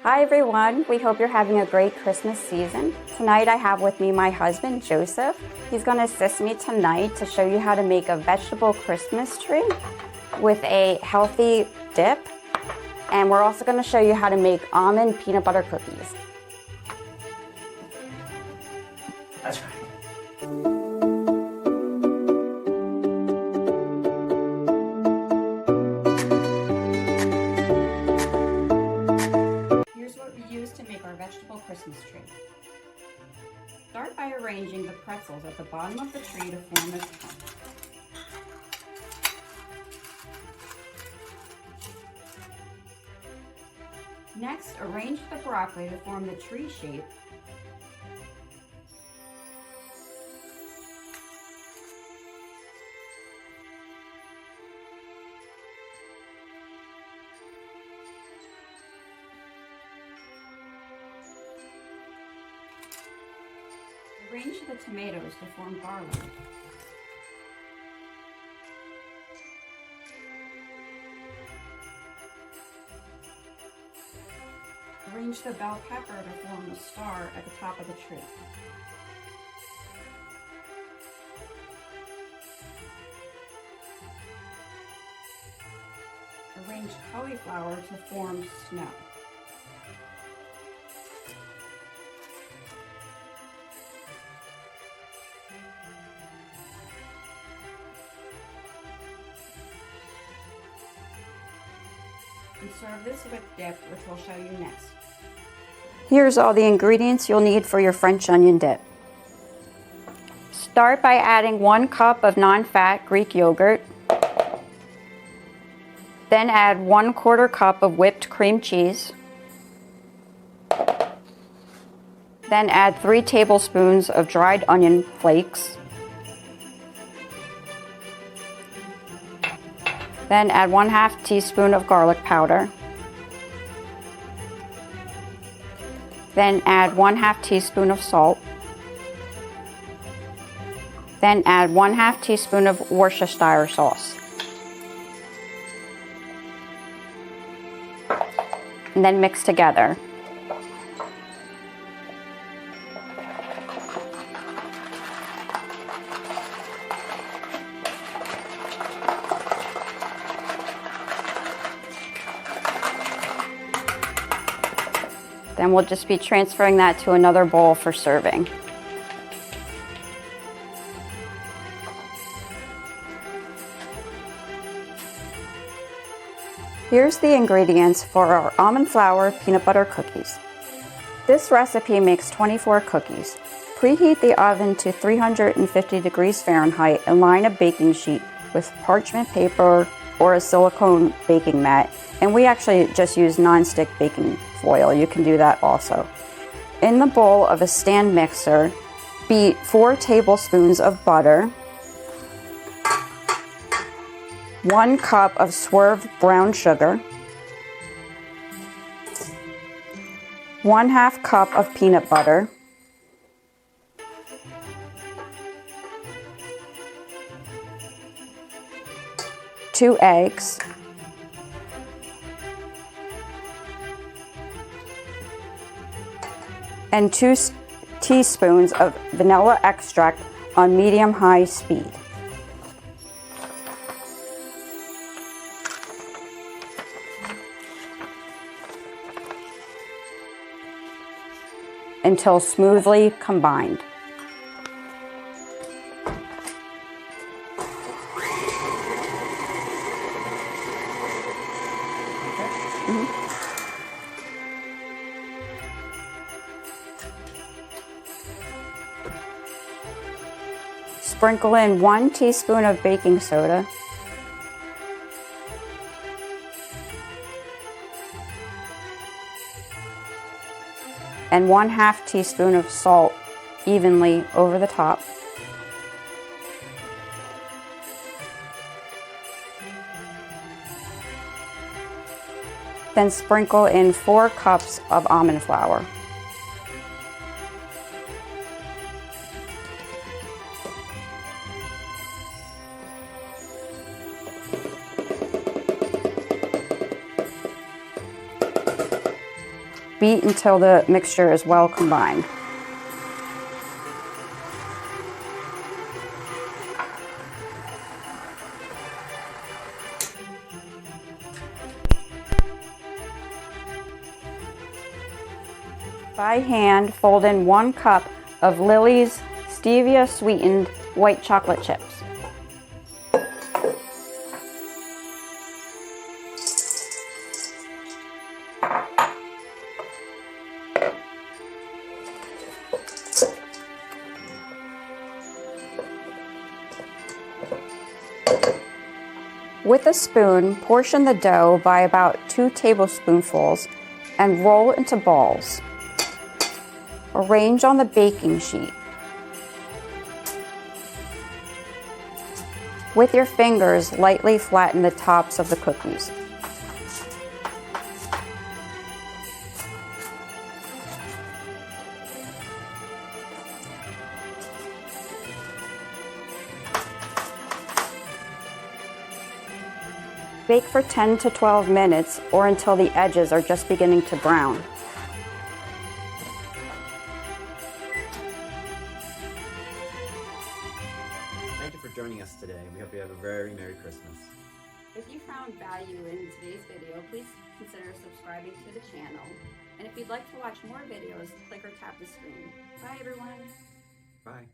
Hi everyone, we hope you're having a great Christmas season. Tonight I have with me my husband Joseph. He's going to assist me tonight to show you how to make a vegetable Christmas tree with a healthy dip. And we're also going to show you how to make almond peanut butter cookies. That's right. Here's what we use to make our vegetable Christmas tree. Start by arranging the pretzels at the bottom of the tree to form a tent. Next, arrange the broccoli to form the tree shape. Arrange the tomatoes to form garland. Arrange the bell pepper to form a star at the top of the tree. Arrange cauliflower to form snow. And serve this with dip, which we'll show you next. Here's all the ingredients you'll need for your French onion dip. Start by adding 1 cup of non-fat Greek yogurt. Then add 1/4 cup of whipped cream cheese. Then add 3 tablespoons of dried onion flakes. Then add 1/2 teaspoon of garlic powder. Then add 1/2 teaspoon of salt. Then add 1/2 teaspoon of Worcestershire sauce. And then mix together. Then we'll just be transferring that to another bowl for serving. Here's the ingredients for our almond flour peanut butter cookies. This recipe makes 24 cookies. Preheat the oven to 350 degrees Fahrenheit and line a baking sheet with parchment paper or a silicone baking mat. And we actually just use non-stick baking foil. You can do that also. In the bowl of a stand mixer, beat 4 tablespoons of butter, 1 cup of swerved brown sugar, 1/2 cup of peanut butter, 2 eggs, and 2 teaspoons of vanilla extract on medium-high speed. Until smoothly combined. Sprinkle in 1 teaspoon of baking soda, and 1/2 teaspoon of salt evenly over the top. Then sprinkle in 4 cups of almond flour. beat until the mixture is well combined. By hand, fold in 1 cup of Lily's stevia sweetened white chocolate chips. With a spoon, portion the dough by about 2 tablespoonfuls and roll into balls. Arrange on the baking sheet. With your fingers, lightly flatten the tops of the cookies. Bake for 10 to 12 minutes or until the edges are just beginning to brown. Thank you for joining us today. We hope you have a very Merry Christmas. If you found value in today's video, please consider subscribing to the channel. And if you'd like to watch more videos, click or tap the screen. Bye everyone. Bye.